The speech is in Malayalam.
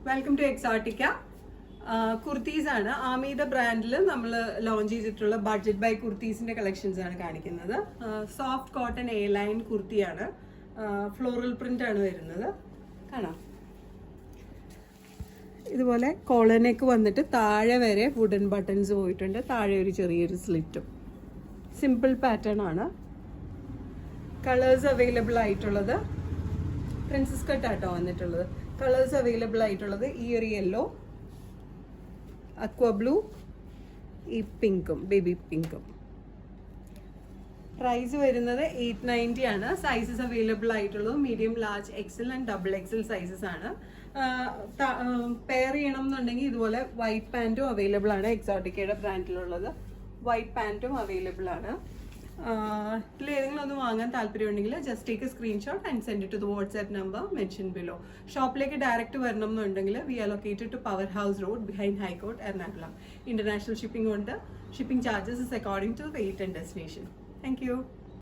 Welcome to Exotica. കുർത്തീസ് ആണ്. ആമീദ ബ്രാൻഡിൽ നമ്മൾ ലോഞ്ച് ചെയ്തിട്ടുള്ള ബഡ്ജറ്റ് ബൈ കുർത്തീസിന്റെ കളക്ഷൻസ് ആണ് കാണിക്കുന്നത്. സോഫ്റ്റ് കോട്ടൺ എ ലൈൻ കുർത്തിയാണ്. ഫ്ലോറൽ പ്രിന്റ് ആണ് വരുന്നത്. കാണാം, ഇതുപോലെ കോളർ നെക്ക് വന്നിട്ട് താഴെ വരെ വുഡൻ ബട്ടൺസ് പോയിട്ടുണ്ട്. താഴെ ഒരു ചെറിയൊരു സ്ലിറ്റും. സിമ്പിൾ പാറ്റേൺ ആണ്. കളേഴ്സ് അവൈലബിൾ ആയിട്ടുള്ളത് പ്രിൻസസ് കട്ട് ആട്ടോ വന്നിട്ടുള്ളത്. കളേഴ്സ് അവൈലബിൾ ആയിട്ടുള്ളത് ഈ ഒരു യെല്ലോ, അക്വ ബ്ലൂ, ഈ പിങ്കും, ബേബി പിങ്കും. പ്രൈസ് വരുന്നത് 890 ആണ്. സൈസസ് അവൈലബിൾ ആയിട്ടുള്ളത് medium, large, Excel and double XL sizes ആണ്. പെയർ ചെയ്യണം എന്നുണ്ടെങ്കിൽ ഇതുപോലെ വൈറ്റ് പാൻറ്റും അവൈലബിൾ ആണ്. എക്സോട്ടിക്കയുടെ ബ്രാൻഡിലുള്ളത് വൈറ്റ് പാൻറ്റും അവൈലബിൾ ആണ്. ഇതിലേതെങ്കിലും ഒന്ന് വാങ്ങാൻ താല്പര്യമുണ്ടെങ്കിൽ just take a screenshot and send it to the WhatsApp number mention below. ഷോപ്പിലേക്ക് ഡയറക്റ്റ് വരണം എന്നുണ്ടെങ്കിൽ we are located to power house road behind high court, Ernakulam. International shipping ഉണ്ട്. Shipping charges is according to weight and destination. Thank you.